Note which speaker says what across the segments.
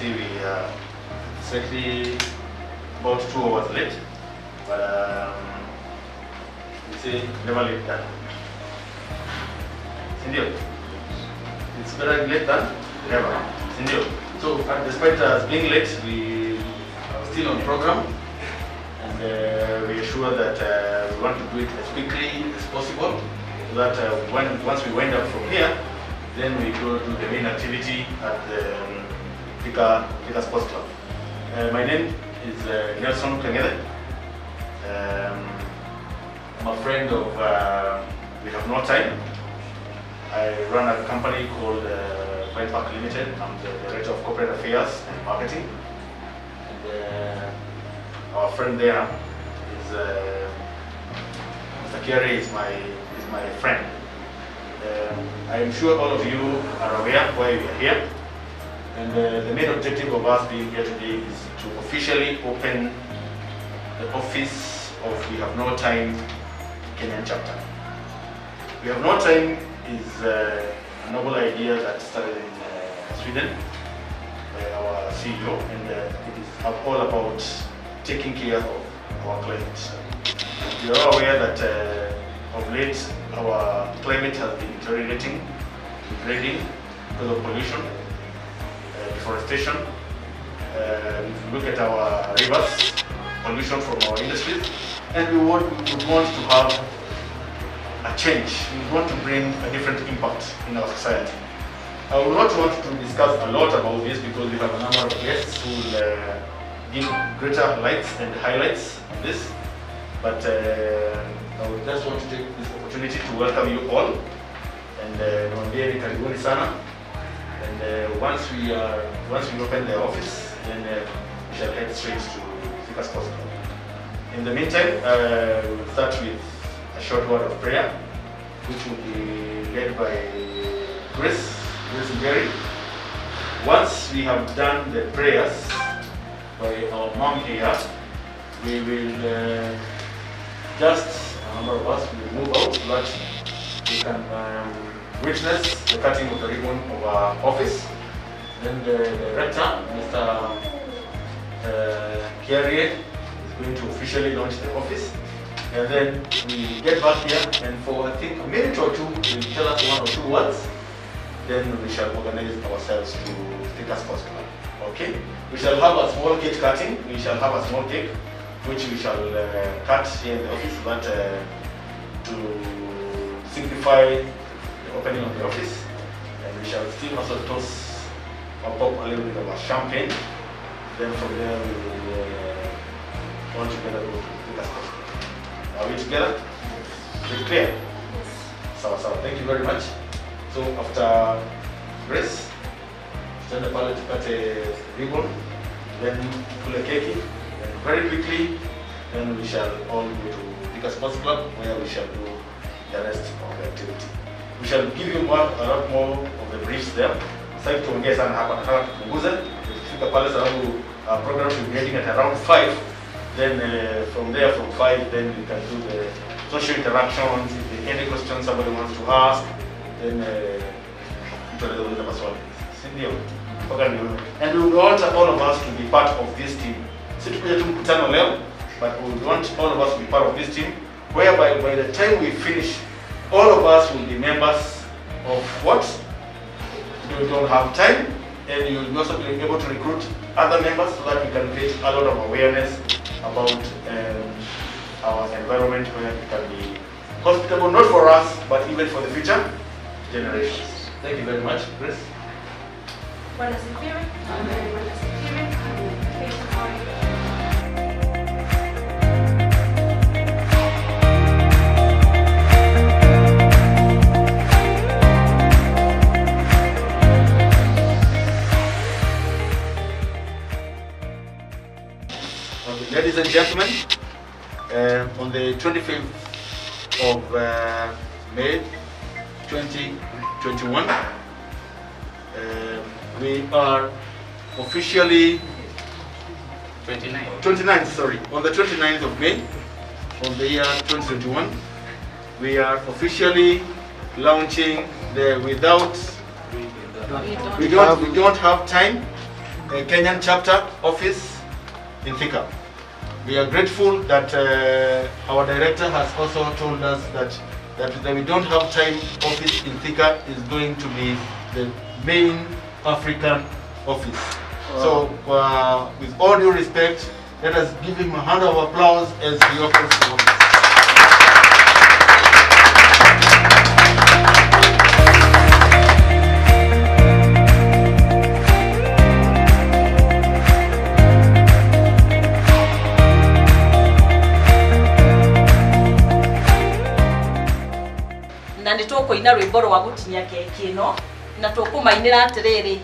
Speaker 1: see we are slightly about 2 hours late, but we say never late than. Sindio, it's better late than never. Sindio. So despite us being late, we are still on program, and we are sure that we want to do it as quickly as possible, so that once we wind up from here, then we go to the main activity at the Thika Sports Club. My name is Nelson Kangele. I'm a friend of We Have No Time. I run a company called Vine Park Limited. I'm the Director of Corporate Affairs and Marketing. And our friend there is Mr. Kerry is my friend. I am sure all of you are aware why we are here. And the main objective of us being here today is to officially open the office of We Have No Time Kenyan chapter. We Have No Time is a noble idea that started in Sweden by our CEO, and it is all about taking care of our climate. You are aware that of late our climate has been deteriorating, degrading because of pollution, deforestation. If you look at our rivers, pollution from our industries, and we would want to have a change. We want to bring a different impact in our society. I would not want to discuss a lot about this because we have a number of guests who will give greater lights and highlights on this. But I would just want to take this opportunity to welcome you all, and niwaambieni karibuni sana. And once we open the office, then we shall head straight to Thika Sports Club. In the meantime, we'll start with a short word of prayer, which will be led by Grace Gary. Once we have done the prayers by our mom here, we will just, a number of us will move out so that we can witness the cutting of the ribbon of our office. Then the director, Mr. Kiarie, is going to officially launch the office. And then we get back here, and for I think a minute or two, we'll tell us 1 or 2 words. Then we shall organize ourselves to Thika Sports Club. Okay? We shall have a small cake cutting. We shall have a small cake, which we shall cut here in the office, but to signify the opening of the office. And we shall still also toast or pop a little bit of our champagne. Then from there we will all together go to Thika Sports Club. Are we together? Is it clear? Sawa sawa. Thank you very much. So after Grace, stand pale tukate ribbon, then pull a cake, and very quickly, then we shall all go to Thika Sports Club, where we shall do the rest of the activity. We shall give you a lot more of the briefs there. Sasa tuongee sana hapa, nataka tupunguze. Tukifika pale sababu program should be ending at around 5. Then from 5, then we can do the social interactions. If there are any questions somebody wants to ask, then tutaweza maswali. Sindio? And we would want all of us to be part of this team. Si tukuja tu mkutano leo, but we would want all of us to be part of this team, whereby by the time we finish, all of us will be members of what? We don't have time, and you will also be able to recruit other members so that we can create a lot of awareness about our environment, where it can be hospitable, not for us, but even for the future generations. Thank you very much, Chris.
Speaker 2: Bwana asifiwe. Bwana asifiwe. Thank you.
Speaker 1: Ladies and gentlemen, on the 25th of May 2021, we are officially 29th, sorry, on the 29th of May of the year 2021, we are officially launching the we don't have time Kenyan chapter office in Thika. We are grateful that our director has also told us that we don't have time office in Thika is going to be the main African office. Wow. So with all due respect, let us give him a hand of applause as he opens the office.
Speaker 3: Na nitukuina rwimbo rwa gutinia keki ino na tukumainira atiriri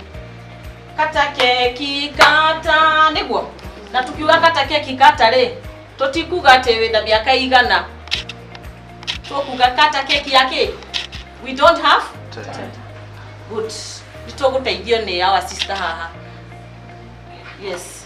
Speaker 3: kata keki kata niguo na tukiuga kata keki kata ri tutikuga ati wina miaka igana tukuga kata keki yake we don't have good nituguteithio ni our sister haha yes.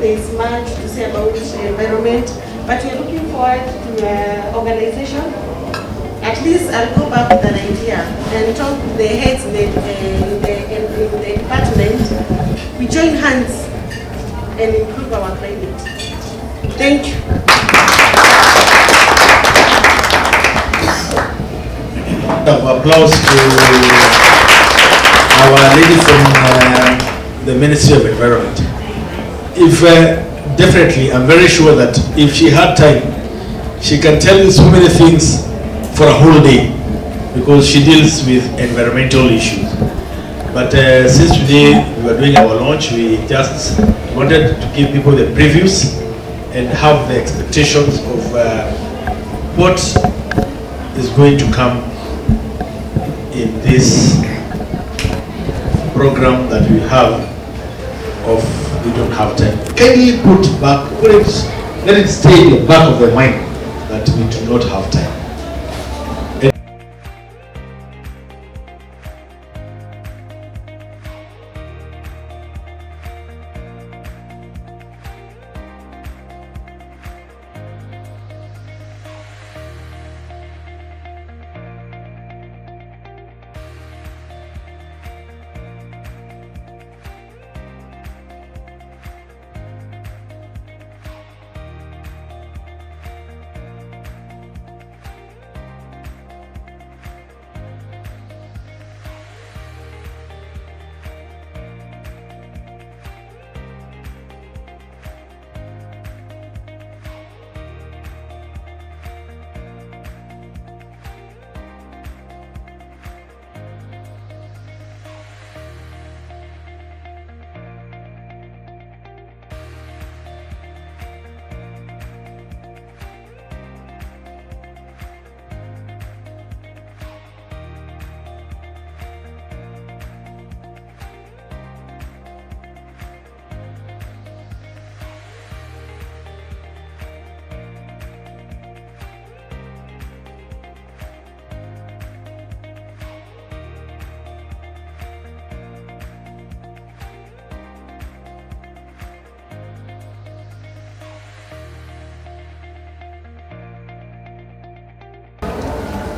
Speaker 4: There's much to say about the environment, but we're looking forward to organization. At least I'll go back with an idea and talk to the heads in the department. We join hands and improve our climate. Thank you.
Speaker 5: Applause to our lady from the Ministry of Environment. Definitely, I'm very sure that if she had time, she can tell you so many things for a whole day because she deals with environmental issues. But since today we are doing our launch, we just wanted to give people the previews and have the expectations of what is going to come in this program that we have of We Don't Have Time. Kindly let it stay in the back of the mind that we do not have time.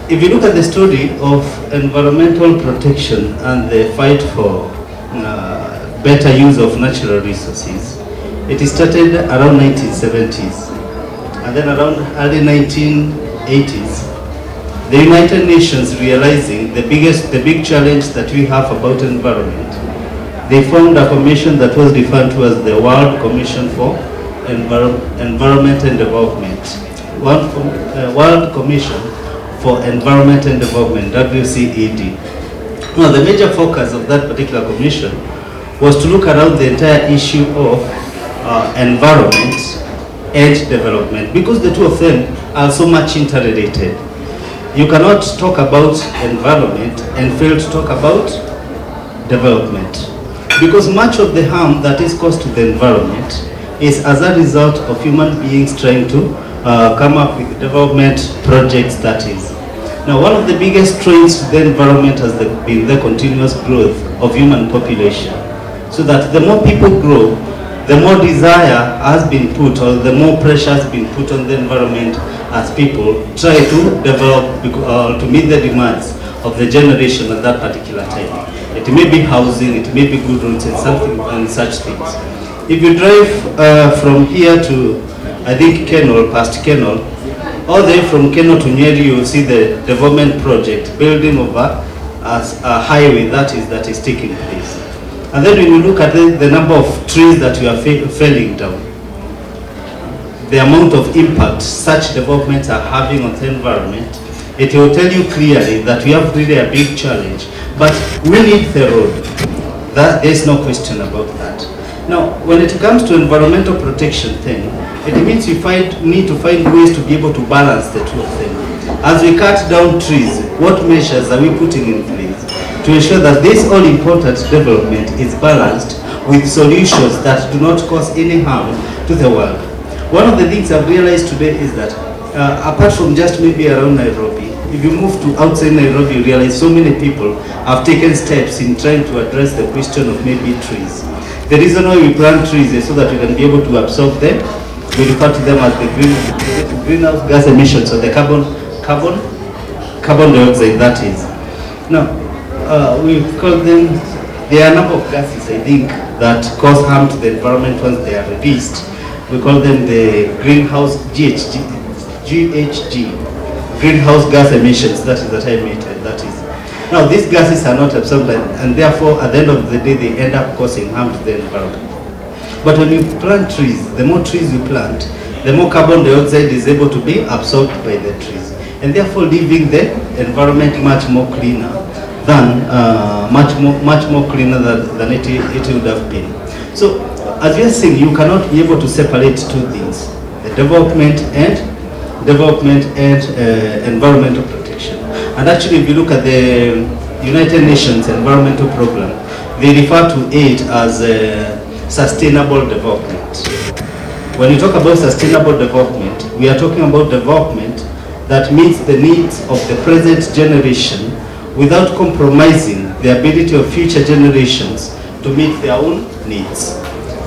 Speaker 6: If you look at the story of environmental protection and the fight for better use of natural resources, it started around 1970s, and then around early 1980s, the United Nations realizing the big challenge that we have about environment they formed a commission that was referred to as the World Commission for Environment and Development. World Commission for Environment and Development, WCED. Now, the major focus of that particular commission was to look around the entire issue of environment and development, because the two of them are so much interrelated. You cannot talk about environment and fail to talk about development, because much of the harm that is caused to the environment is as a result of human beings trying to come up with development projects, that is. Now, one of the biggest threats to the environment has been the continuous growth of human population, so that the more people grow, the more desire has been put, or the more pressure has been put on the environment as people try to develop to meet the demands of the generation at that particular time. It may be housing, it may be good roads and something and such things. If you drive from here to, I think, Kenol, past Kenol, all the way from Kenol to Nyeri, you will see the development project building over as a highway that is taking place. And then when you look at the number of trees that you are felling down, the amount of impact such developments are having on the environment, it will tell you clearly that we have really a big challenge. But we need the road. There is no question about that. Now, when it comes to environmental protection thing, it means you need to find ways to be able to balance the two of them. As we cut down trees, what measures are we putting in place to ensure that this all-important development is balanced with solutions that do not cause any harm to the world? One of the things I've realized today is that apart from just maybe around Nairobi, if you move to outside Nairobi, you realize so many people have taken steps in trying to address the question of maybe trees. The reason why we plant trees is so that we can be able to absorb them. We refer to them as the greenhouse gas emissions, or the carbon dioxide, that is. Now, we call them, there are a number of gases, I think, that cause harm to the environment once they are released. We call them the greenhouse GHG, greenhouse gas emissions, that is the time meter, that is. Now, these gases are not absorbed, and therefore, at the end of the day, they end up causing harm to the environment. But when you plant trees, the more trees you plant, the more carbon dioxide is able to be absorbed by the trees, and therefore leaving the environment much more cleaner than much more cleaner than it would have been. So, as we are saying, you cannot be able to separate two things: the development and environmental protection. And actually, if you look at the United Nations Environmental Program, they refer to it as sustainable development. When you talk about sustainable development, we are talking about development that meets the needs of the present generation without compromising the ability of future generations to meet their own needs.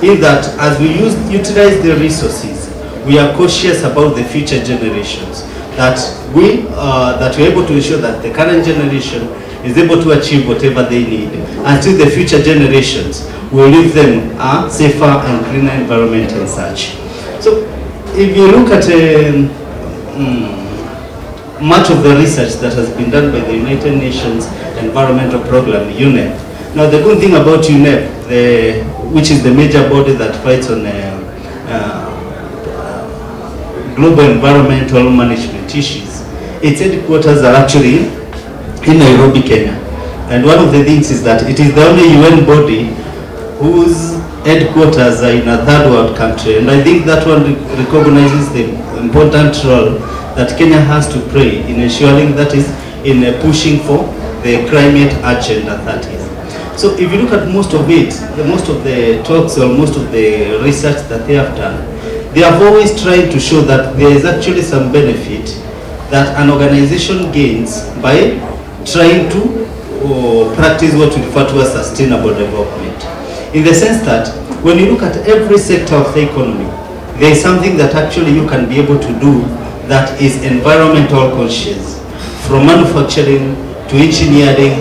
Speaker 6: In that, as we utilize the resources, we are cautious about the future generations, that we are able to ensure that the current generation is able to achieve whatever they need, until the future generations will leave them a safer and cleaner environment and such. So, if you look at much of the research that has been done by the United Nations Environmental Program, UNEP. Now, the good thing about UNEP, which is the major body that fights on global environmental management issues, its headquarters are actually in Nairobi, Kenya. And one of the things is that it is the only UN body whose headquarters are in a third world country. And I think that one recognizes the important role that Kenya has to play in ensuring, that is, in pushing for the climate agenda, that is. So if you look at most of it, most of the talks or most of the research that they have done, they have always tried to show that there is actually some benefit that an organization gains by trying to practice what we refer to as sustainable development. In the sense that when you look at every sector of the economy, there is something that actually you can be able to do that is environmental conscious, from manufacturing to engineering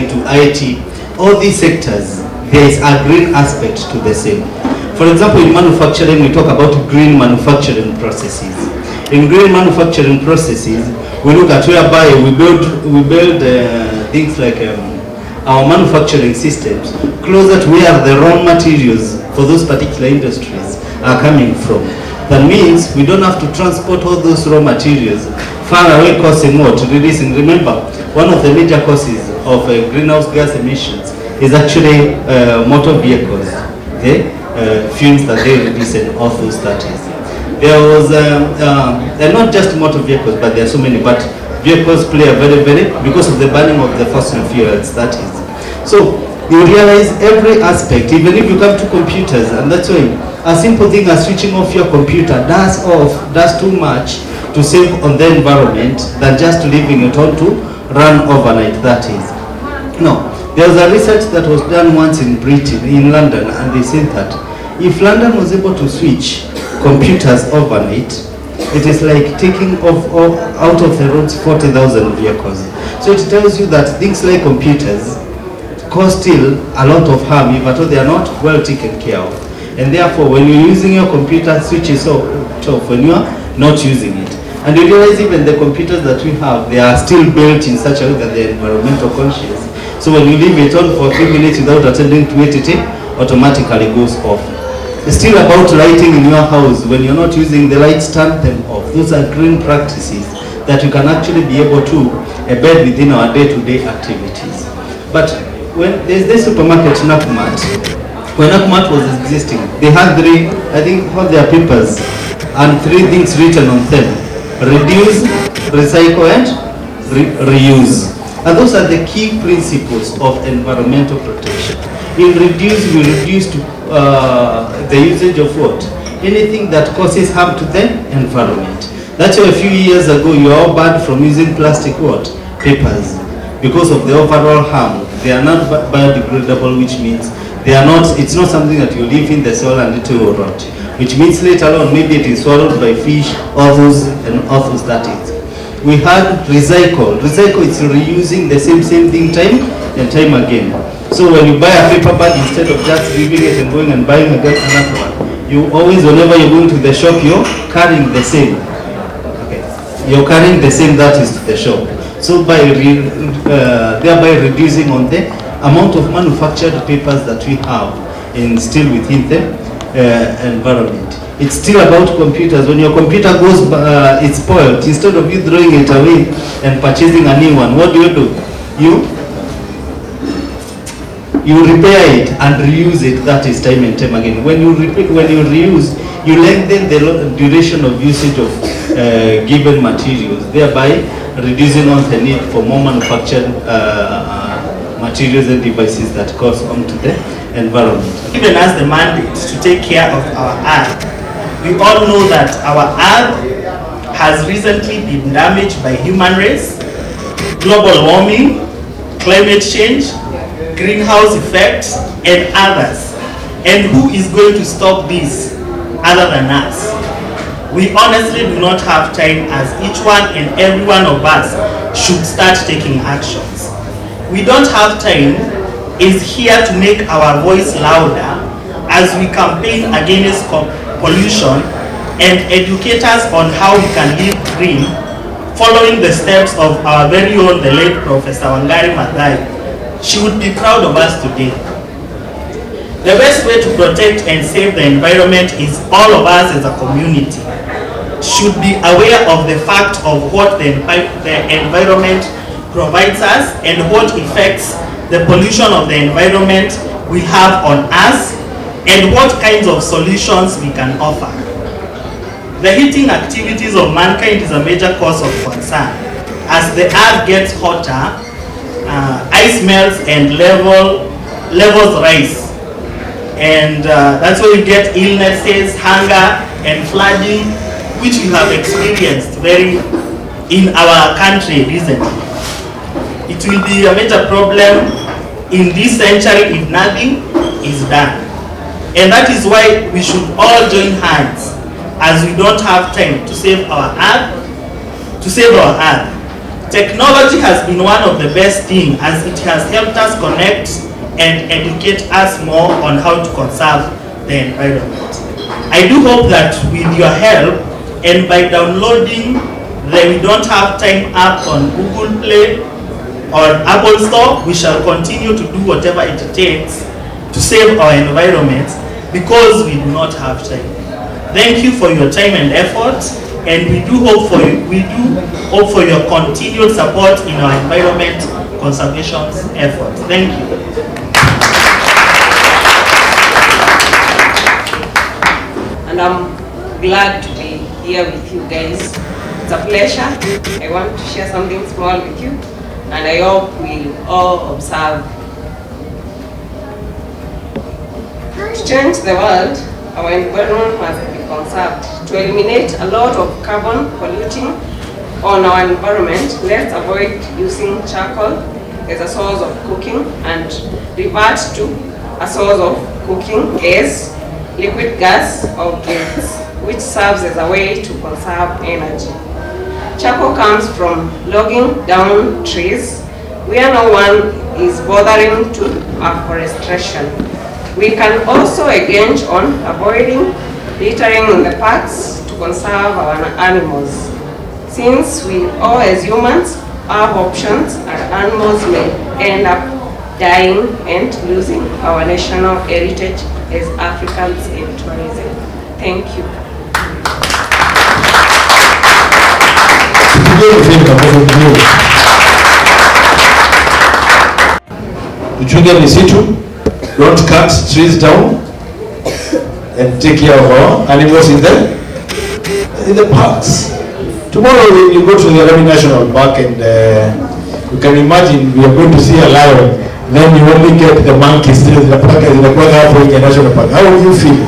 Speaker 6: to IT. All these sectors, there is a green aspect to the same. For example, in manufacturing, we talk about green manufacturing processes. In green manufacturing processes, we look at whereby we build things like our manufacturing systems closer to where the raw materials for those particular industries are coming from. That means we don't have to transport all those raw materials far away, causing what? Releasing. Remember, one of the major causes of greenhouse gas emissions is actually motor vehicles, okay? Fumes that they release and all those that is. There was, not just motor vehicles, but there are so many, but vehicles play a very, because of the burning of the fossil fuels, that is. So, you realize every aspect, even if you come to computers, and that's why a simple thing as switching off your computer does too much to save on the environment than just leaving it on to run overnight, that is. No, there was a research that was done once in Britain, in London, and they said that if London was able to switch computers overnight, it is like taking out of the roads 40,000 vehicles. So it tells you that things like computers cause still a lot of harm if at all they are not well taken care of. And therefore, when you're using your computer, switch it off when you are not using it. And you realize even the computers that we have, they are still built in such a way that they are environmental conscious. So when you leave it on for a few minutes without attending to it, it automatically goes off. It's still about lighting in your house. When you're not using the lights, turn them off. Those are green practices that you can actually be able to embed within our day-to-day activities. But when there's this supermarket, Nakumatt, when Nakumatt was existing, they had three, I think, all their papers, and three things written on them: reduce, recycle, and reuse. And those are the key principles of environmental protection. In reduce, we reduce to the usage of what? Anything that causes harm to the environment. That's why a few years ago you were all banned from using plastic what? Papers. Because of the overall harm. They are not biodegradable, which means they are not, it's not something that you leave in the soil and it will rot. Which means later on maybe it is swallowed by fish, others that is. We had recycle. Recycle is reusing the same thing time and time again. So when you buy a paper bag, instead of just leaving it and going and buying again another one, you always, whenever you're going to the shop, you're carrying the same. Okay. You're carrying the same that is to the shop. So by thereby reducing on the amount of manufactured papers that we have still within the environment. It's still about computers. When your computer goes, it's spoiled. Instead of you throwing it away and purchasing a new one, what do? You repair it and reuse it. That is time and time again. When you reuse, you lengthen the duration of usage of given materials, thereby reducing on the need for more manufactured materials and devices that cause harm to the environment.
Speaker 7: Even as the mandate to take care of our earth, we all know that our earth has recently been damaged by human race, global warming, climate change, greenhouse effects, and others. And who is going to stop this other than us? We honestly do not have time, as each one and every one of us should start taking actions. We don't have time is here to make our voice louder as we campaign against pollution and educate us on how we can live green, following the steps of our very own, the late Professor Wangari Maathai. She would be proud of us today. The best way to protect and save the environment is all of us as a community should be aware of the fact of what the environment provides us and what effects the pollution of the environment will have on us and what kinds of solutions we can offer. The heating activities of mankind is a major cause of concern. As the earth gets hotter, ice melts and levels rise. And that's why you get illnesses, hunger, and flooding, which we have experienced in our country recently. It will be a major problem in this century if nothing is done. And that is why we should all join hands, as we don't have time to save our earth. Technology has been one of the best things, as it has helped us connect and educate us more on how to conserve the environment. I do hope that with your help and by downloading the We Don't Have Time app on Google Play or Apple Store, we shall continue to do whatever it takes to save our environment because we do not have time. Thank you for your time and effort, and we do hope for your continued support in our environment conservation efforts. Thank you.
Speaker 8: And I'm glad to be here with you guys. It's a pleasure. I want to share something small with you, and I hope we'll all observe. To change the world, our environment must be conserved. To eliminate a lot of carbon polluting on our environment, let's avoid using charcoal as a source of cooking and revert to a source of cooking as liquid gas or gas, which serves as a way to conserve energy. Charcoal comes from logging down trees where no one is bothering to afforestation. We can also engage on avoiding littering in the parks to conserve our animals. Since we all as humans have options, our animals may end up dying and losing our national heritage as Africans in tourism. Thank you.
Speaker 5: Tuchunge misitu, don't cut trees down, and take care of our animals in the parks. Tomorrow you go to the Arami National Park, and you can imagine we are going to see a lion. Then you only get the monkeys still in the park as in the African National Park. How will you feel?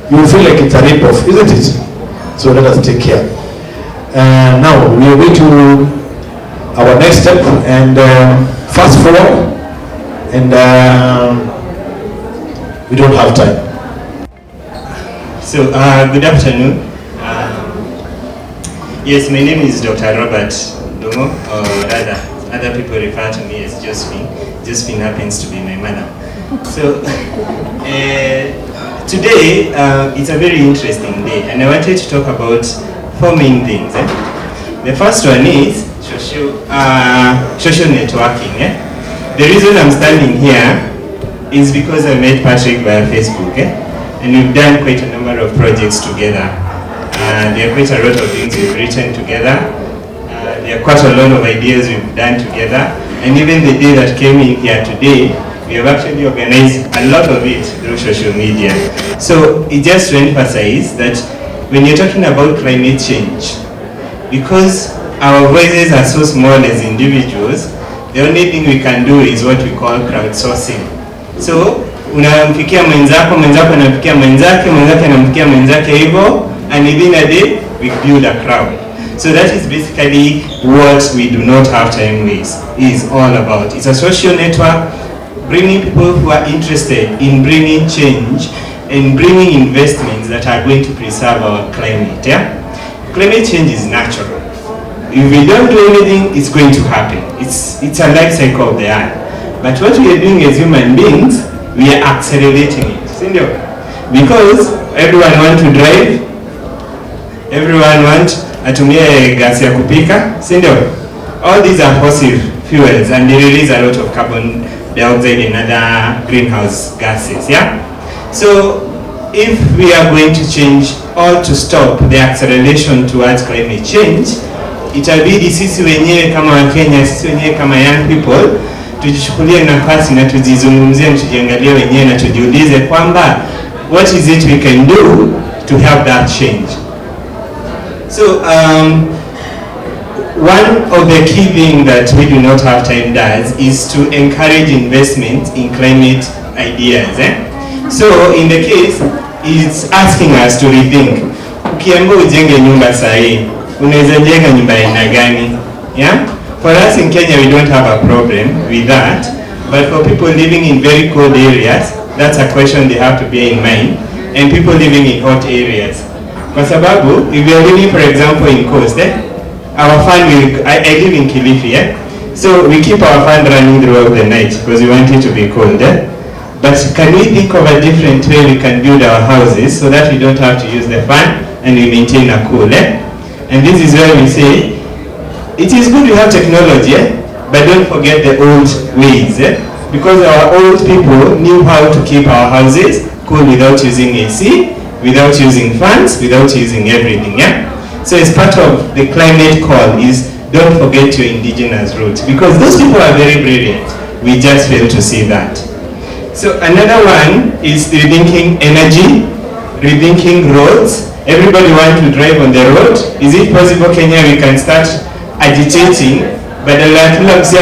Speaker 5: You will feel like it's a rip-off, isn't it? So let us take care. Now we are going to our next step, and fast forward, and we don't have time.
Speaker 9: So good afternoon. Yes, my name is Dr. Robert Domo, or rather, other people refer to me as Josephine. Josephine happens to be my mother. So today it's a very interesting day, and I wanted to talk about 4 main things. The first one is social networking. The reason I'm standing here is because I met Patrick via Facebook, and we've done quite a number of projects together. There are quite a lot of things we've written together. There are quite a lot of ideas we've done together, and even the day that came in here today, we have actually organized a lot of it through social media. So it's just to emphasize that when you're talking about climate change, because our voices are so small as individuals, the only thing we can do is what we call crowdsourcing. So unamfikia mwenzako, mwenzako anamfikia mwenzake, mwenzake anamfikia mwenzake hivyo, and within a day we build a crowd. So that is basically what we do not have time waste is all about. It's a social network, bringing people who are interested in bringing change and bringing investments that are going to preserve our climate. Climate change is natural. If we don't do anything, it's going to happen. It's a life cycle of the earth. But what we are doing as human beings, we are accelerating it. Because everyone wants to drive, everyone wants atumie gas ya kupika, all these are fossil fuels, and they release a lot of carbon dioxide and other greenhouse gases. So if we are going to change or to stop the acceleration towards climate change, itabidi sisi wenyewe kama Wakenya, sisi wenyewe kama young people, tujichukulie nafasi na tujizungumzie, tujiangalie wenyewe na tujiulize kwamba what is it we can do to help that change. So one of the key things that we do not have time does is to encourage investment in climate ideas. So in the case, it's asking us to rethink. Ukiambiwa ujenge nyumba sahi, unaweza jenga nyumba aina gani? For us in Kenya, we don't have a problem with that. But for people living in very cold areas, that's a question they have to bear in mind. And people living in hot areas. Kwa sababu, if you are living, for example, in coast, our fan will, I live in Kilifi, so we keep our fan running throughout the night because we want it to be cold. But can we think of a different way we can build our houses so that we don't have to use the fan and we maintain a cool? And this is where we say, it is good to have technology, but don't forget the old ways. Because our old people knew how to keep our houses cool without using AC, without using fans, without using everything. So as part of the climate call is don't forget your indigenous roots, because those people are very brilliant. We just fail to see that. So another one is rethinking energy, rethinking roads. Everybody wants to drive on the road. Is it possible Kenya we can start agitating, badala ya kila msee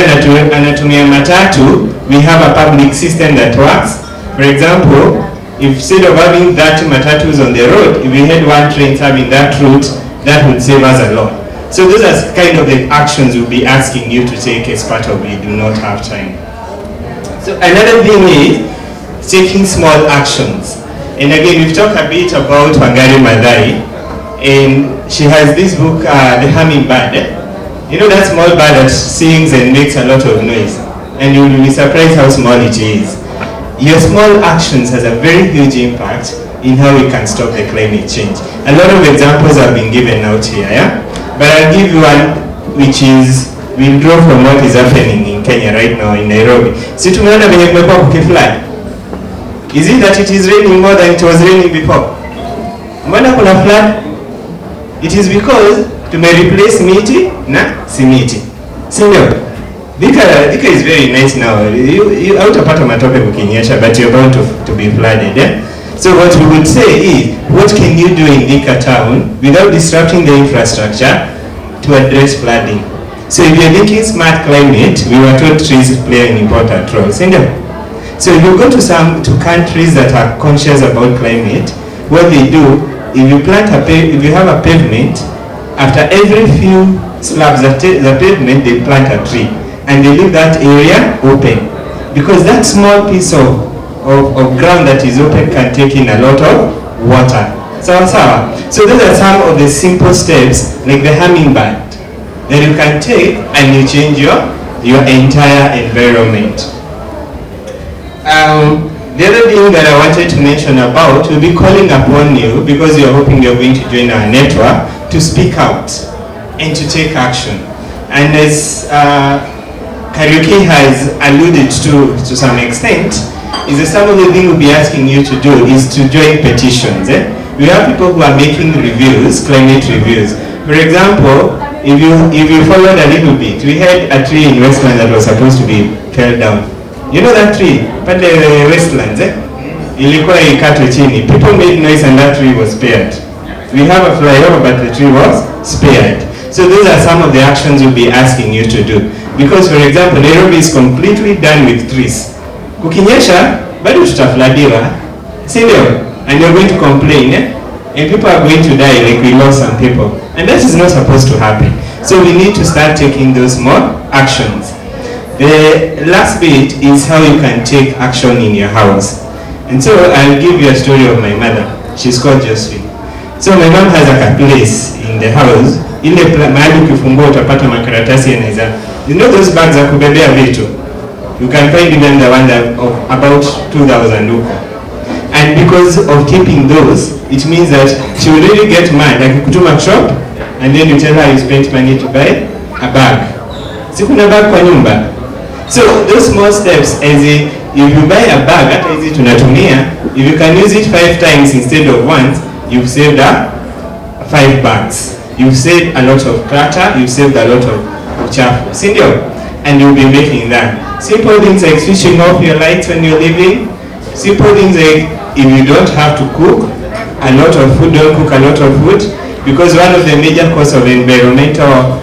Speaker 9: anatumia matatu, we have a public system that works? For example, if instead of having 30 matatus on the road, if we had one train having that route, that would save us a lot. So those are kind of the actions we'll be asking you to take as part of We Do Not Have Time. So another thing is taking small actions. And again, we've talked a bit about Wangari Maathai, and she has this book, The Hummingbird. You know that small bird that sings and makes a lot of noise, and you will be surprised how small it is. Your small actions has a very huge impact in how we can stop the climate change. A lot of examples have been given out here, but I'll give you one which is, we'll draw from what is happening in Kenya right now in Nairobi. Si tumeona venye kumekuwa kukifly. Is it that it is raining more than it was raining before? Mbona kuna flood? It is because tumereplace miti na simiti. Sindio? Thika is very nice now. You hautapata matope kukinyesha, but you're about to be flooded. So what we would say is, what can you do in Thika town without disrupting the infrastructure to address flooding? So if you're thinking smart climate, we were told trees play an important role. So if you go to countries that are conscious about climate, what they do, if you have a pavement, after every few slabs of the pavement, they plant a tree, and they leave that area open, because that small piece of ground that is open can take in a lot of water. So those are some of the simple steps, like the hummingbird, that you can take and you change your entire environment. The other thing that I wanted to mention about, we'll be calling upon you, because you're hoping you're going to join our network, to speak out and to take action. And as Kariuki has alluded to some extent, is that some of the things we'll be asking you to do is to join petitions. We have people who are making reviews, climate reviews. For example, if you followed a little bit, we had a tree in Westland that was supposed to be fell down. You know that tree? But the Westlands, ilikuwa ikatwe chini. People made noise and that tree was spared. We have a flyover, but the tree was spared. So those are some of the actions we'll be asking you to do. Because for example, Nairobi is completely done with trees. Kukinyesha, bado tutafladiwa, sindio? And you're going to complain, and people are going to die, like we lost some people. And that is not supposed to happen. So we need to start taking those more actions. The last bit is how you can take action in your house. And so I'll give you a story of my mother. She's called Josephine. So my mom has a place in the house. Ile mahali ukifungua utapata makaratasi yanaweza. You know those bags za kubebea vitu? You can find even the one of about 2,000 huko. And because of keeping those, it means that she will really get mad. Like kutuma shop, and then you tell her you spent money to buy a bag. Si kuna bag kwa nyumba. So those small steps, as if you buy a bag, hata hizi tunatumia, if you can use it 5 times instead of once, you've saved 5 bags. You've saved a lot of clutter, you've saved a lot of uchafu. Sindio? And you'll be making that. Simple things like switching off your lights when you're leaving. Simple things like if you don't have to cook a lot of food, don't cook a lot of food. Because one of the major causes of environmental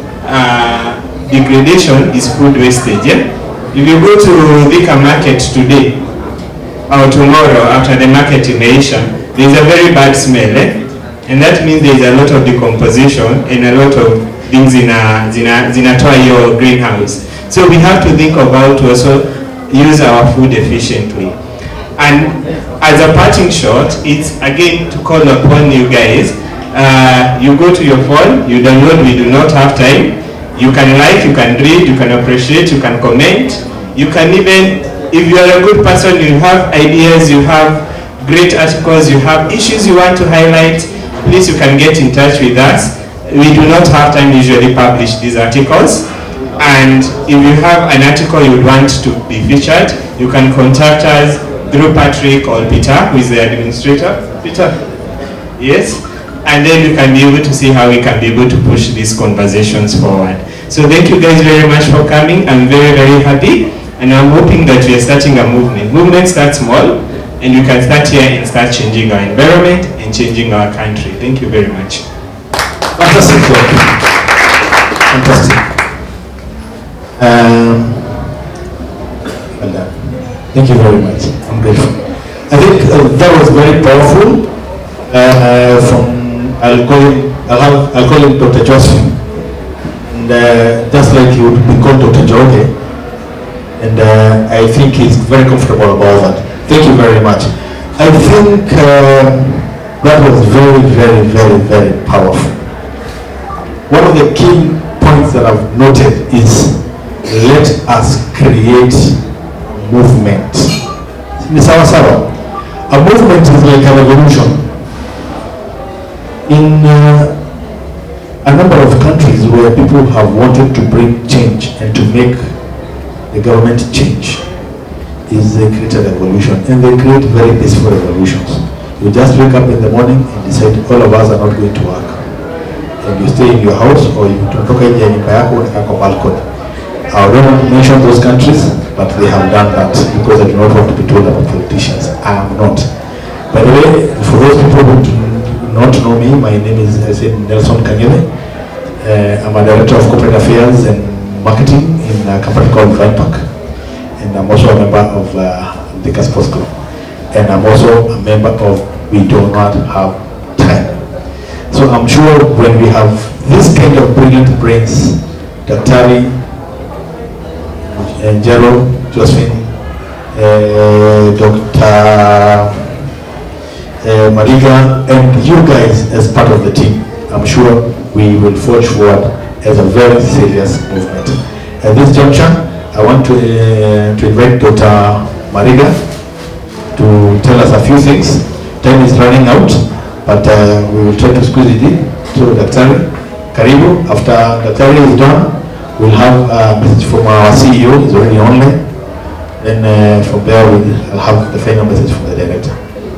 Speaker 9: degradation is food wastage. If you go to Thika market today or tomorrow after the market imeisha, there is a very bad smell, and that means there is a lot of decomposition and a lot of things zinatoa your greenhouse. So we have to think about to also use our food efficiently. And as a parting shot, it's again to call upon you guys. You go to your phone, you download We Do Not Have Time. You can like, you can read, you can appreciate, you can comment. You can even, if you are a good person, you have ideas, you have great articles, you have issues you want to highlight, please you can get in touch with us. We Do Not Have Time usually publish these articles. And if you have an article you would want to be featured, you can contact us through Patrick or Peter, who is the administrator. Peter? Yes? And then you can be able to see how we can be able to push these conversations forward. So thank you guys very much for coming. I'm very, very happy. And I'm hoping that we are starting a movement. Movement starts small, and you can start here and start changing our environment and changing our country. Thank you very much.
Speaker 5: Fantastic work. Fantastic. Well done. Thank you very much. I'm grateful. I think that was very powerful. I'll call him Dr. Josephine. And just like he would be called Dr. Jorge. And I think he's very comfortable about that. Thank you very much. I think that was very, very, very, very powerful. One of the key points that I've noted is let us create movement. A movement is like a revolution. In a number of countries where people have wanted to bring change and to make the government change, is they create a revolution, and they create very peaceful revolutions. You just wake up in the morning and decide all of us are not going to work, and you stay in your house or you tunatoka nje ya nyumba yako unakaa kwa balcony. I don't mention those countries, but they have done that because I do not want to be told about politicians. I am not. By the way, for those people who do not know me, my name is Nelson Kangele. I'm a director of corporate affairs and marketing in a company called Vinepark, and I'm also a member of the Sports Club, and I'm also a member of We Do Not Have Time. So I'm sure when we have this kind of brilliant brains, Daktari, Angelo, Josephine, Dr. Mariga, and you guys as part of the team, I'm sure we will forge forward as a very serious movement. At this juncture, I want to invite Dr. Mariga to tell us a few things. Time is running out, but we will try to squeeze it in. So Daktari, Karibu. After Daktari is done, we'll have a message from our CEO, he's already online. Then from there I'll have the final message from the director.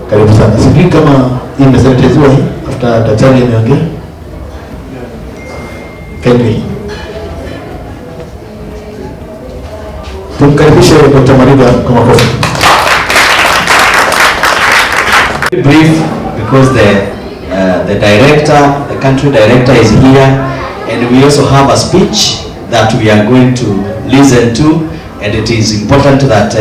Speaker 5: Karibu sana. Sijui kama hii imesanitiziwa hii after Daktari ameongea. Kindly. Tumkaribishe Dr. Mariga kwa makofi.
Speaker 10: Brief because the director, the country director is here, and we also have a speech that we are going to listen to, and it is important that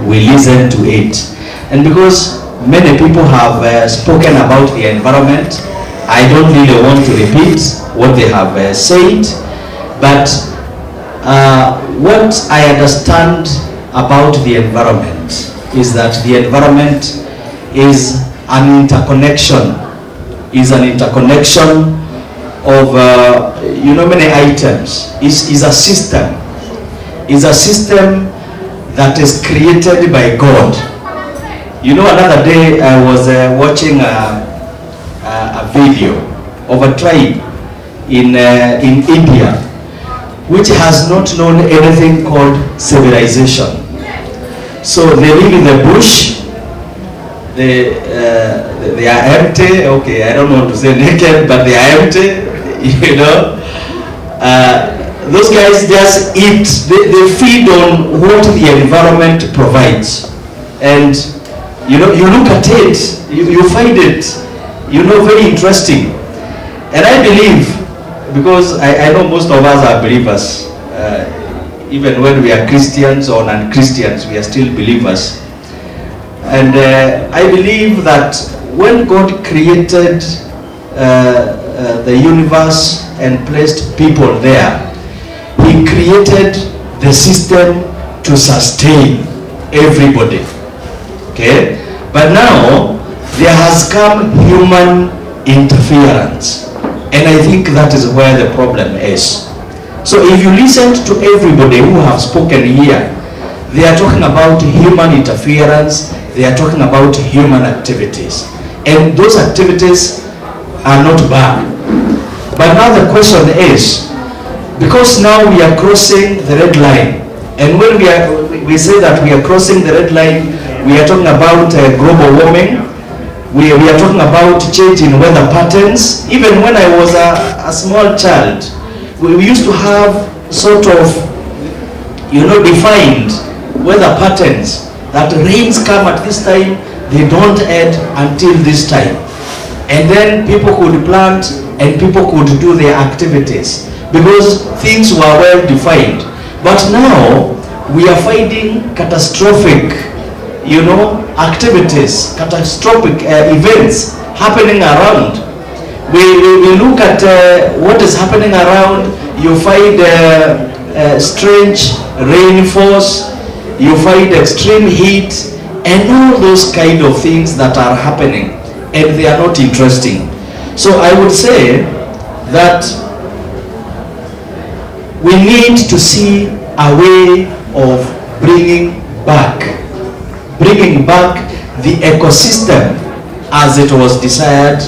Speaker 10: we listen to it. And because many people have spoken about the environment, I don't really want to repeat what they have said, but what I understand about the environment is that the environment is an interconnection, of many items. Is a system. Is a system that is created by God. Another day I was watching a video of a tribe in India which has not known anything called civilization. So they live in the bush. They are empty. Okay, I don't want to say naked, but they are empty. Those guys just eat. They feed on what the environment provides, and you look at it, you find it, very interesting. And I believe, because I know most of us are believers, even when we are Christians or non-Christians, we are still believers. And I believe that when God created the universe and placed people there, He created the system to sustain everybody. Okay? But now there has come human interference, and I think that is where the problem is. So if you listen to everybody who have spoken here, they are talking about human interference, they are talking about human activities, and those activities are not bad. But now the question is, because now we are crossing the red line. And when we say that we are crossing the red line, we are talking about global warming. We are talking about change in weather patterns. Even when I was a small child, we used to have sort of, defined weather patterns, that rains come at this time, they don't end until this time. And then people could plant and people could do their activities because things were well defined. But now we are finding catastrophic, activities, catastrophic events happening around. We look at what is happening around. You find strange rainfalls, you find extreme heat, and all those kind of things that are happening, and they are not interesting. So I would say that we need to see a way of bringing back the ecosystem as it was desired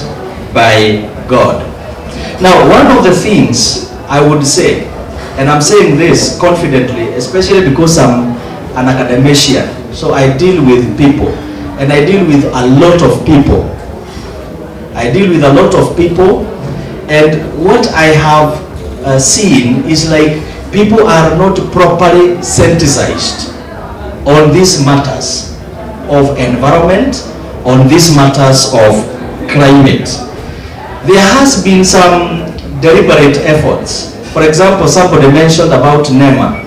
Speaker 10: by God. Now, one of the things I would say, and I'm saying this confidently, especially because I'm an academician, so I deal with people, and I deal with a lot of people. And what I have seen is like people are not properly sensitized on these matters of environment, on these matters of climate. There has been some deliberate efforts. For example, somebody mentioned about NEMA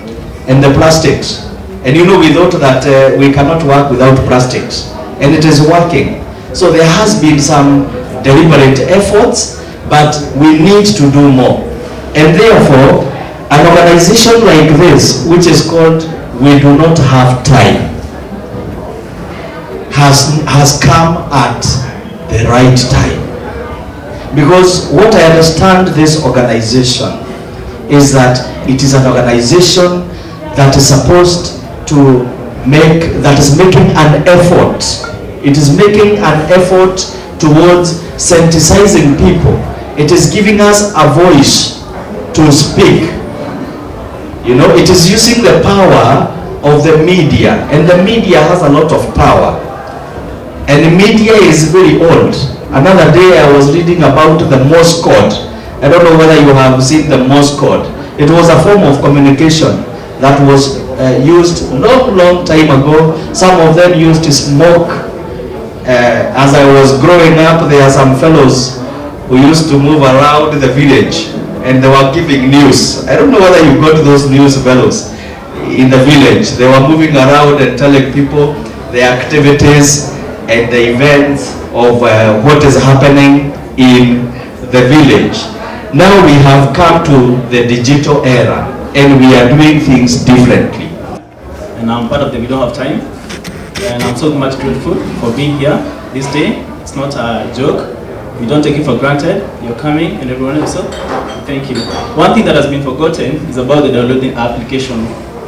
Speaker 10: and the plastics. And we thought that we cannot work without plastics. And it is working. So there has been some deliberate efforts, but we need to do more. And therefore, an organization like this, which is called We Do Not Have Time, has come at the right time. Because what I understand this organization is that it is an organization that is supposed to that is making an effort. It is making an effort towards sensitizing people. It is giving us a voice to speak. It is using the power of the media, and the media has a lot of power. And the media is very old. Another day I was reading about the Morse code. I don't know whether you have seen the Morse code. It was a form of communication that was used long time ago. Some of them used to smoke. As I was growing up, there are some fellows who used to move around the village and they were giving news. I don't know whether you got those news fellows in the village. They were moving around and telling people the activities and the events of what is happening in the village. Now we have come to the digital era and we are doing things differently.
Speaker 11: And I'm part of the We Don't Have Time, and I'm so much grateful for being here this day. It's not a joke. We don't take it for granted. You're coming and everyone else. Thank you. One thing that has been forgotten is about the downloading application.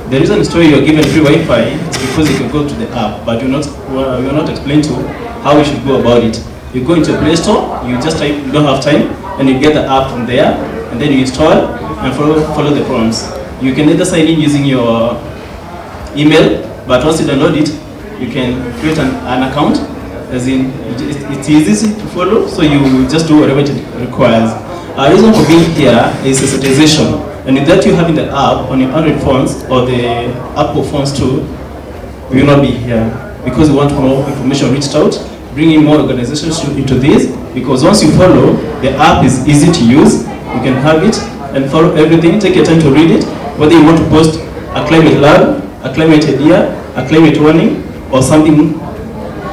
Speaker 11: The reason you're given free Wi-Fi is because you can go to the app, but you're not explained to how we should go about it. You go into Play Store, you just type You Don't Have Time, and you get the app from there, and then you install and follow the prompts. You can either sign in using your email, but once you download it, you can create an account, as in it's easy to follow, so you just do whatever it requires. Our reason for being here is sensitization, and with that you having the app on your Android phones or the Apple phones too, we will not be here because we want more information reached out, bringing more organizations into this, because once you follow, the app is easy to use, you can have it and follow everything, take your time to read it, whether you want to post a climate lab, a climate idea, a climate warning, or something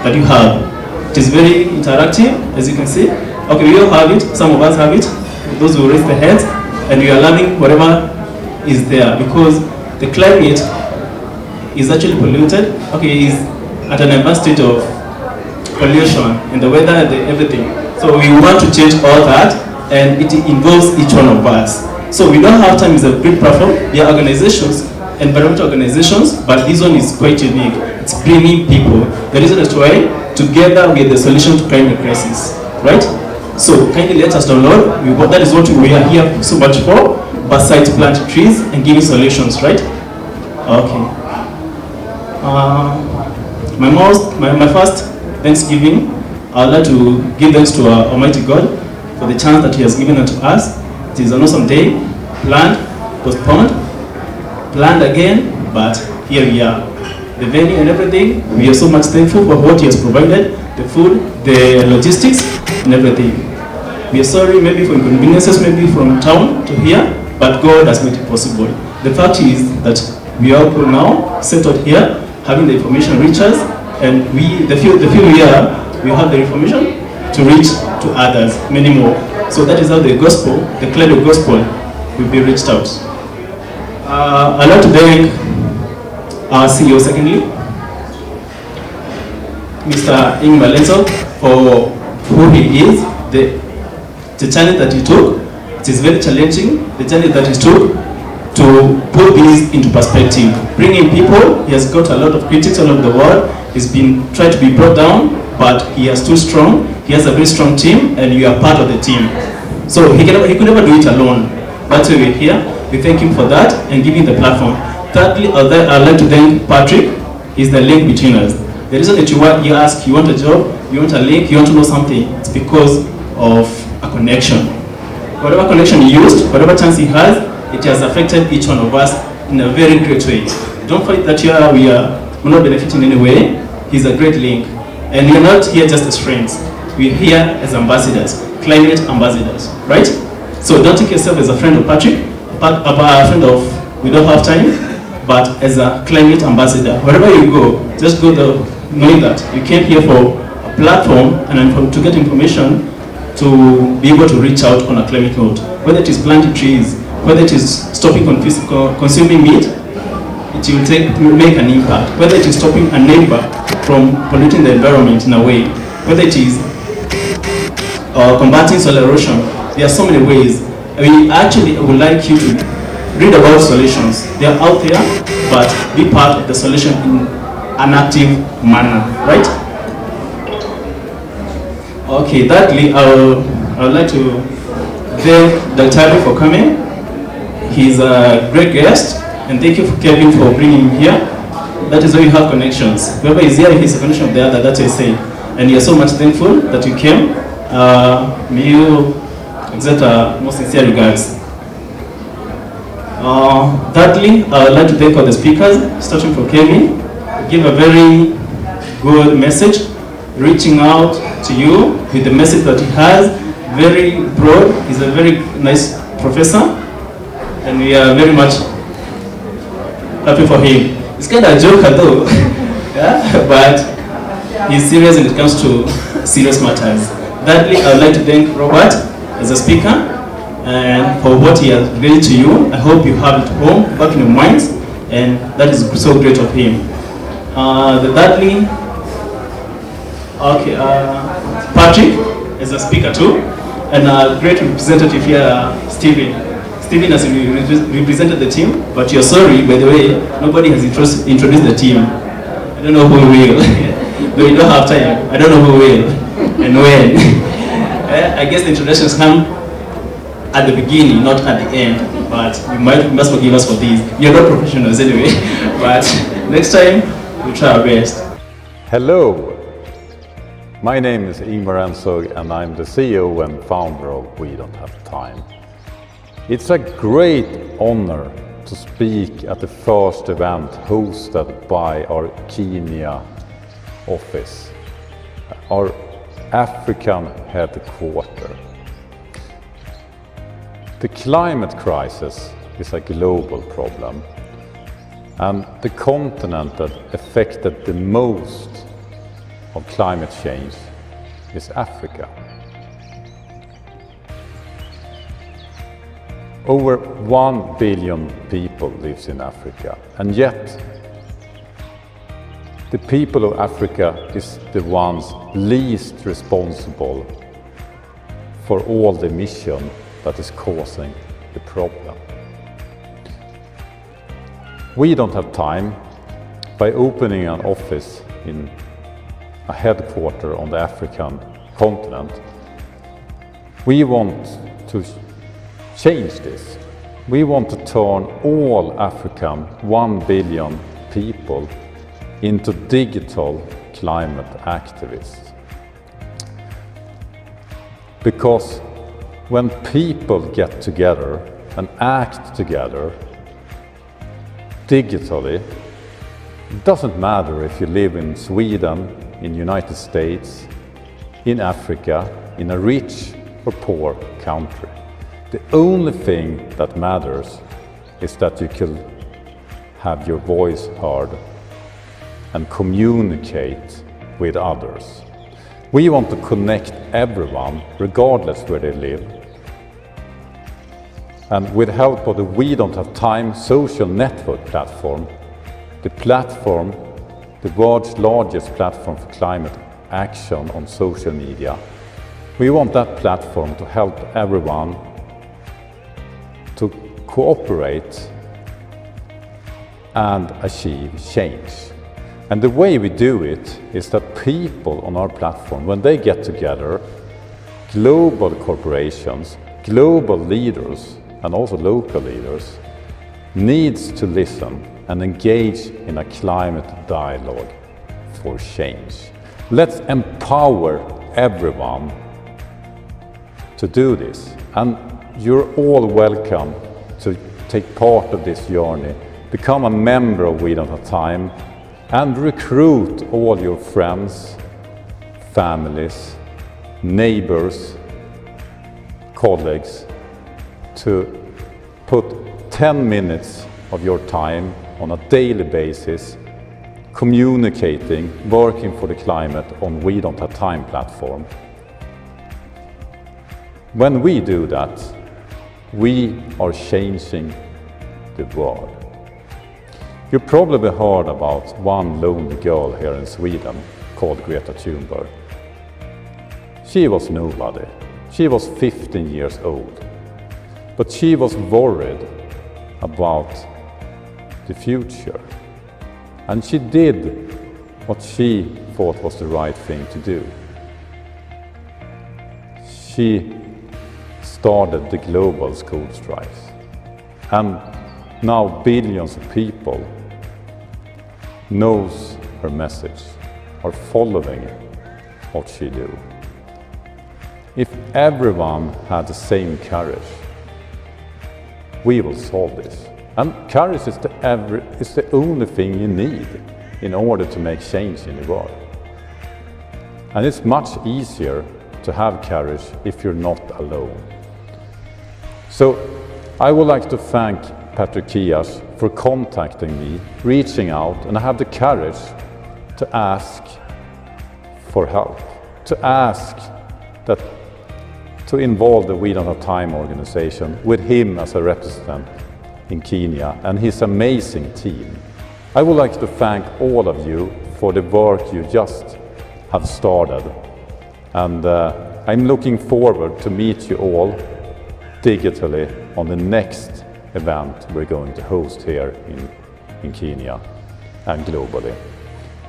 Speaker 11: that you have. It is very interactive, as you can see. Okay, we all have it, some of us have it, those who raise their hands, and we are learning whatever is there, because the climate is actually polluted. Okay, is at an advanced state of pollution, and the weather and everything. So we want to change all that, and it involves each one of us. So We Don't Have Time is a great platform. There are organizations, environmental organizations, but this one is quite unique. It's bringing people. The reason is why together we are the solution to climate crisis, right? So kindly let us download. That is what we are here so much for. besides planting trees and giving solutions, right? Okay. My first Thanksgiving, I would like to give thanks to our Almighty God for the chance that He has given unto us. It is an awesome day, planned, postponed, planned again, but here we are. The venue and everything, we are so much thankful for what He has provided, the food, the logistics, and everything. We are sorry maybe for inconveniences, maybe from town to here, but God has made it possible. The fact is that we are all now settled here, having the information reach us, and the few we are, we have the information to reach to others, many more. So that is how the gospel, the clear gospel, will be reached out. I'd like to thank our CEO, secondly, Mr. Ingmar Lenzo, for who he is, the journey that he took. It is very challenging, the journey that he took to put this into perspective. Bringing people, he has got a lot of critics all over the world. He's been trying to be brought down, but he is too strong. He has a very strong team, and you are part of the team. So he could never do it alone. That's why we're here. We thank him for that and give him the platform. Thirdly, I'd like to thank Patrick. He's the link between us. The reason that you ask, you want a job, you want a link, you want to know something, it's because of a connection. Whatever connection he used, whatever chance he has, it has affected each one of us in a very great way. Don't find that we're not benefiting in any way. He's a great link. And we're not here just as friends. We're here as ambassadors, climate ambassadors, right? So don't take yourself as a friend of Patrick, a friend of we don't have time, but as a climate ambassador. Wherever you go, just go there knowing that you came here for a platform and to get information to be able to reach out on a climate note. Whether it is planting trees, whether it is stopping consuming meat, it will make an impact. Whether it is stopping a neighbor from polluting the environment in a way, whether it is combating soil erosion, there are so many ways. We actually would like you to read about solutions. They are out there, but be part of the solution in an active manner, right? Okay, thirdly, I would like to thank Dr. Harry for coming. He's a great guest, and thank you, Kevin, for bringing him here. That is why you have connections. Whoever is here, he's a connection of the other, that's what I say. And we are so much thankful that you came. May you accept our most sincere regards. Thirdly, I would like to thank all the speakers, starting from Kevin. Give a very good message, reaching out to you with the message that he has, very broad. He's a very nice professor, and we are very much happy for him. It's kind of a joker though, yeah? But he's serious when it comes to serious matters. Thirdly, I would like to thank Robert as a speaker and for what he has given to you. I hope you have it home, back in your minds, and that is so great of him. Thirdly, okay, Patrick as a speaker too, and a great representative here, Stephen. Stephen has represented the team, but you're sorry, by the way, nobody has introduced the team. I don't know who will. Though we don't have time, I don't know who will and when. I guess the introductions come at the beginning, not at the end, but you must forgive us for these. You're not professionals anyway, but next time, we'll try our best.
Speaker 12: Hello, my name is Ingmar Ensog and I'm the CEO and founder of We Don't Have Time. It's a great honor to speak at the first event hosted by our Kenya office, our African headquarters. The climate crisis is a global problem, and the continent that affected the most of climate change is Africa. Over 1 billion people lives in Africa, and yet the people of Africa is the ones least responsible for all the emission that is causing the problem. We Don't Have Time, by opening an office in a headquarter on the African continent, we want to change this. We want to turn all African 1 billion people into digital climate activists. Because when people get together and act together digitally, it doesn't matter if you live in Sweden, in United States, in Africa, in a rich or poor country. The only thing that matters is that you can have your voice heard and communicate with others. We want to connect everyone, regardless where they live. And with help of the We Don't Have Time social network platform, the world's largest platform for climate action on social media, we want that platform to help everyone to cooperate and achieve change. And the way we do it is that people on our platform, when they get together, global corporations, global leaders, and also local leaders, needs to listen and engage in a climate dialogue for change. Let's empower everyone to do this. And you're all welcome to take part of this journey, become a member of We Don't Have Time, and recruit all your friends, families, neighbors, colleagues to put 10 minutes of your time on a daily basis communicating, working for the climate on We Don't Have Time platform. When we do that, we are changing the world. You probably heard about one lonely girl here in Sweden called Greta Thunberg. She was nobody. She was 15 years old. But she was worried about the future. And she did what she thought was the right thing to do. She started the global school strikes. And now billions of people knows her message, are following what she do. If everyone had the same courage, we will solve this. And courage is the only thing you need in order to make change in the world. And it's much easier to have courage if you're not alone. So I would like to thank Patrick Kias for contacting me, reaching out, and I have the courage to ask for help, to ask that to involve the We Don't Have Time organization with him as a representative in Kenya and his amazing team. I would like to thank all of you for the work you just have started. And I'm looking forward to meet you all digitally on the next event we're going to host here in Kenya and globally.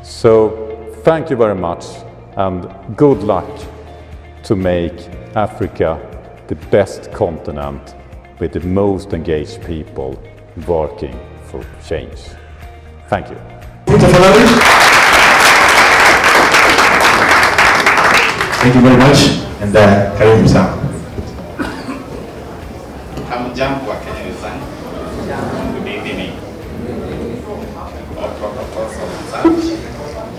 Speaker 12: So thank you very much and good luck to make Africa the best continent with the most engaged people working for change. Thank you.
Speaker 13: Thank you very much. And karibu sana.
Speaker 14: Hamjambo wa Kenya wenzangu. Good evening. All protocols observed.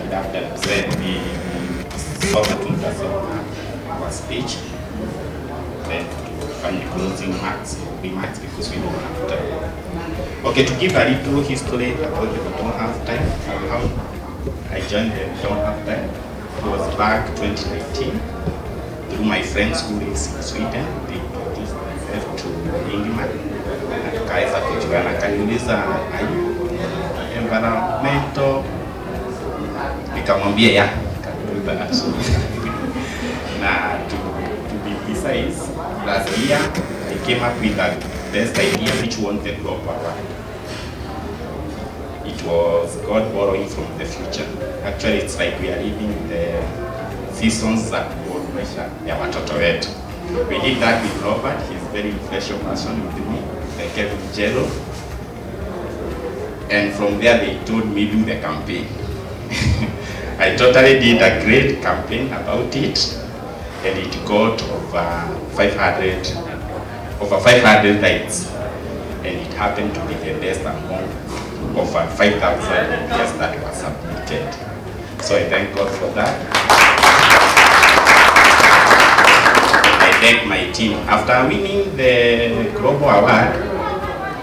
Speaker 14: And after said we saw the two speech. Then find the closing remarks because we don't have time. Okay, to give a little history about the We Don't Have Time, how I joined the We Don't Have Time. It was back 2019 through my friends who is in Sweden. They introduced themselves to Ingmar na tukaweza kujuana. Akaniuliza environmental, nikamwambia ya na to be precise, last year I came up with the best idea which won the global award. It was God borrowing from the future. Actually, it's like we are living the seasons that kuonyesha ya watoto wetu. We did that with Robert. He's a very influential person with me. the Kevin Jello. And from there they told me do the campaign. I totally did a great campaign about it, and it got over 500 likes, and it happened to be the best among over 5,000 ideas that were submitted. So I thank God for that. I thank my team. After winning the Global Award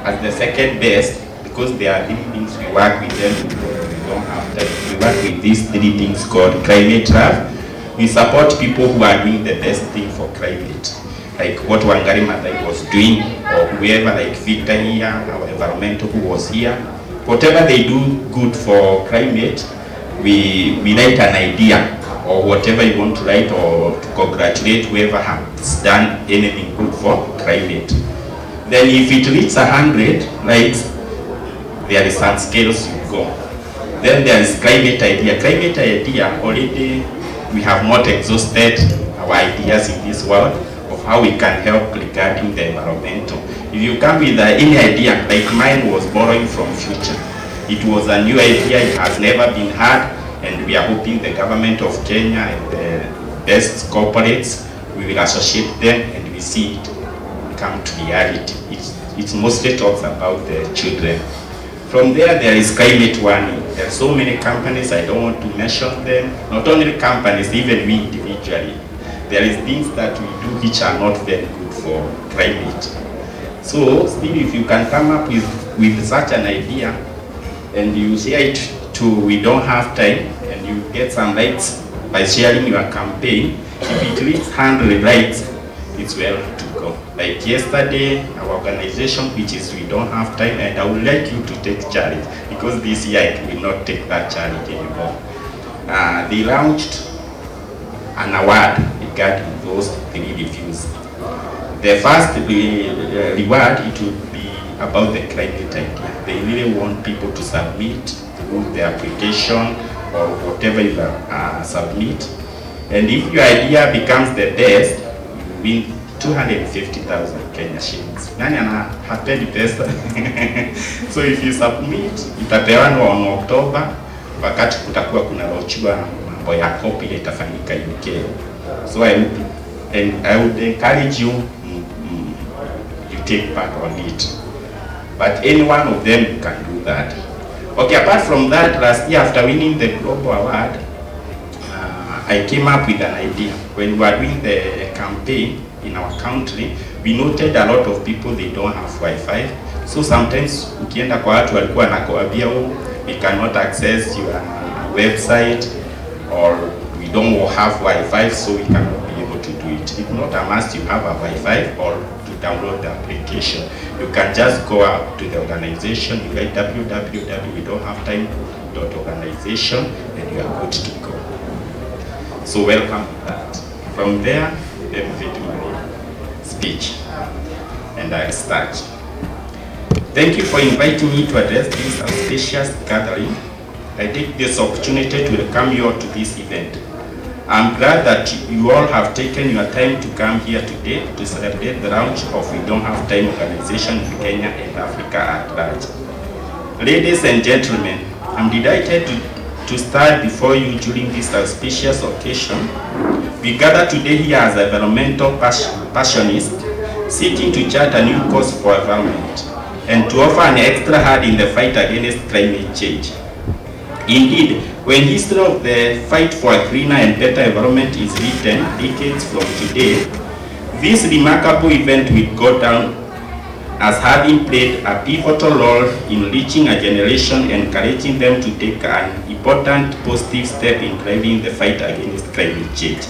Speaker 14: as the second best, because there are 3 things we work with them, we don't have time. We work with these 3 things called Climate Lab. We support people who are doing the best thing for climate, like what Wangari Maathai was doing, or whoever, like Victor here, our environmental who was here. Whatever they do good for climate, we write an idea, or whatever you want to write, or to congratulate whoever has done anything good for climate. Then if it reaches 100 likes, there is some scales you go. Then there is climate idea. Climate idea, already we have not exhausted our ideas in this world of how we can help regarding the environmental. If you come with any idea, like mine was borrowing from Future. It was a new idea, it has never been had, and we are hoping the government of Kenya and the best corporates, we will associate them and we see it come to reality. It mostly talks about the children. From there is climate warning. There are so many companies, I don't want to mention them. Not only companies, even we individually. There is things that we do which are not very good for climate. So still, if you can come up with such an idea and you share it to We Don't Have Time, and you get some likes by sharing your campaign, if it reaches 100 likes, it's well to go. Like yesterday, our organization, which is We Don't Have Time, and I would like you to take charge, because this year I will not take that challenge anymore. They launched an award regarding those 3 reviews. The first reward, it would be about the climate idea. They really want people to submit through the application or whatever you submit. And if your idea becomes the best, you win 250,000 Kenya shillings. Nani hapendi pesa? So if you submit, itapewanwa on October, wakati kutakuwa kuna rochua mambo ya copy itafanyika UK. So I would encourage you, you take part on it. But any one of them can do that. Okay, apart from that, last year after winning the Global Award, I came up with an idea. When we were doing the campaign in our country, we noted a lot of people, they don't have Wi-Fi. So sometimes ukienda kwa watu walikuwa nakuambia, we cannot access your website, or we don't have Wi-Fi, so we cannot be able to do it. It's not a must you have a Wi-Fi or to download the application. You can just go out to the organization, you write www.wedon'thavetime.organization, and you are good to go. So welcome to that. From there, let me do my speech, and I'll start. Thank you for inviting me to address this auspicious gathering. I take this opportunity to welcome you all to this event. I'm glad that you all have taken your time to come here today to celebrate the launch of We Don't Have Time organization in Kenya and Africa at large. Ladies and gentlemen, I'm delighted to stand before you during this auspicious occasion. We gather today here as environmental passionists, seeking to chart a new course for environment and to offer an extra hand in the fight against climate change. Indeed, when history of the fight for a cleaner and better environment is written decades from today, this remarkable event will go down as having played a pivotal role in reaching a generation, encouraging them to take an important positive step in driving the fight against climate change.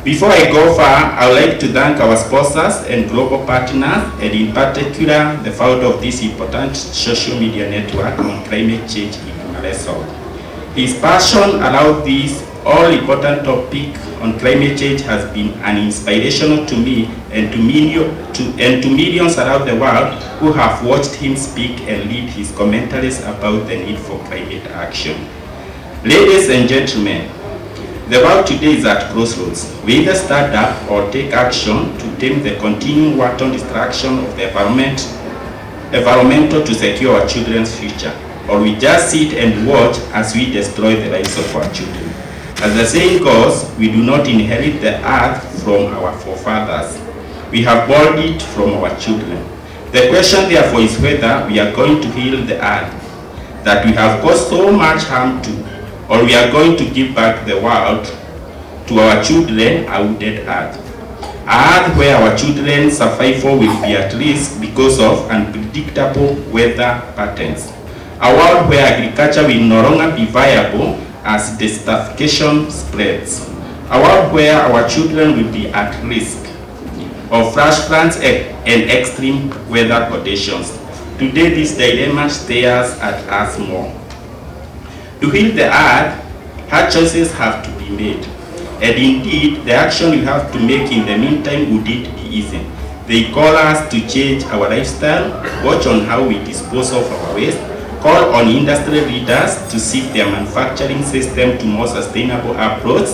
Speaker 14: Before I go far, I would like to thank our sponsors and global partners, and in particular, the founder of this important social media network on climate change, His passion around this all-important topic on climate change has been an inspiration to me and to millions around the world who have watched him speak and read his commentaries about the need for climate action. Ladies and gentlemen, The world today is at crossroads. We either start up or take action to tame the continuing wanton destruction of the environmental to secure our children's future, or we just sit and watch as we destroy the lives of our children. As the saying goes, we do not inherit the earth from our forefathers. We have borrowed it from our children. The question therefore is whether we are going to heal the earth that we have caused so much harm to, or we are going to give back the world to our children, a wooded earth. A earth where our children's survival will be at risk because of unpredictable weather patterns. A world where agriculture will no longer be viable as desertification spreads. A world where our children will be at risk of flash floods and extreme weather conditions. Today this dilemma stares at us more. To heal the earth, hard choices have to be made. And indeed, the action we have to make in the meantime wouldn't be easy. They call us to change our lifestyle, watch on how we dispose of our waste, call on industry leaders to shift their manufacturing system to more sustainable approach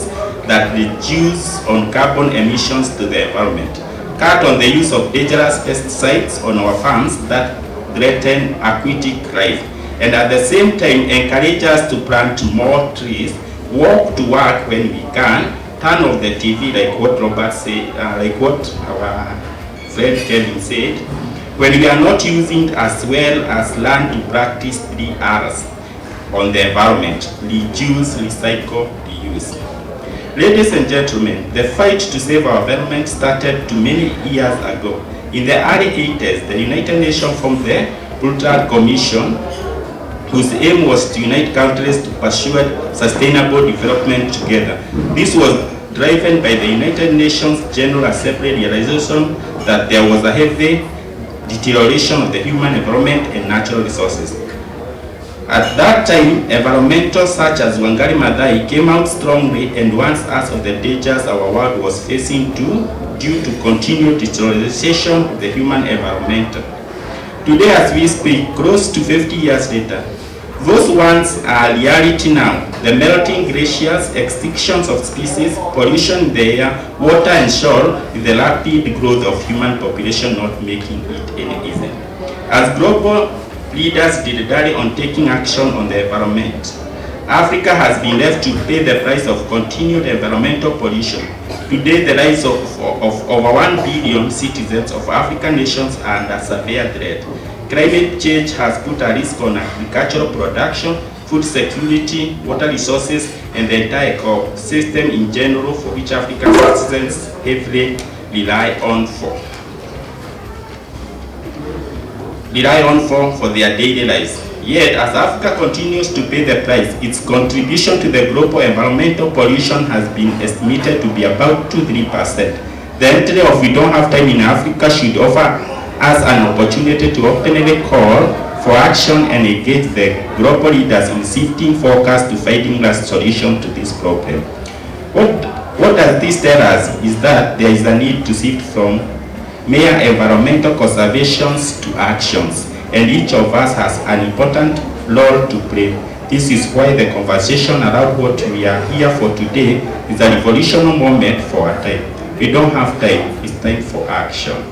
Speaker 14: that reduce on carbon emissions to the environment, cut on the use of dangerous pesticides on our farms that threaten aquatic life, and at the same time encourage us to plant more trees, walk to work when we can, turn off the TV like what Robert said, like what our friend Kevin said, when we are not using as well as learn to practice 3 R's on the environment: reduce, recycle, reuse. Ladies and gentlemen, the fight to save our environment started too many years ago. In the early 80s, the United Nations formed the Brundtland Commission, whose aim was to unite countries to pursue sustainable development together. This was driven by the United Nations General Assembly realization that there was a heavy deterioration of the human environment and natural resources. At that time, environmentalists such as Wangari Maathai came out strongly and warned us of the dangers our world was facing due to continued deterioration of the human environment. Today as we speak, close to 50 years later, those ones are reality now. The melting glaciers, extinctions of species, pollution in the air, water and shore, with the rapid growth of human population not making it any easier. As global leaders dilly-dally on taking action on the environment, Africa has been left to pay the price of continued environmental pollution. Today, the lives of over 1 billion citizens of African nations are under severe threat. Climate change has put a risk on agricultural production, food security, water resources, and the entire ecosystem in general, for which African citizens heavily rely on for their daily lives. Yet, as Africa continues to pay the price, its contribution to the global environmental pollution has been estimated to be about 2-3%. The entry of We Don't Have Time in Africa should offer us an opportunity to openly call for action and engage the global leaders in shifting focus to finding a solution to this problem. What does this tell us is that there is a need to shift from mere environmental conservations to actions, and each of us has an important role to play. This is why the conversation around what we are here for today is a revolutionary moment for our time. We don't have time, it's time for action.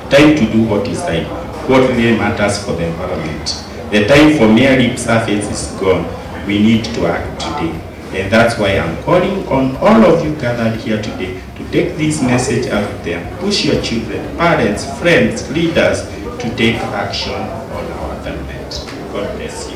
Speaker 14: Time to do what is right, what really matters for the environment. The time for mere lip surface is gone. We need to act today. And that's why I'm calling on all of you gathered here today to take this message out there. Push your children, parents, friends, leaders to take action on our environment. God bless you.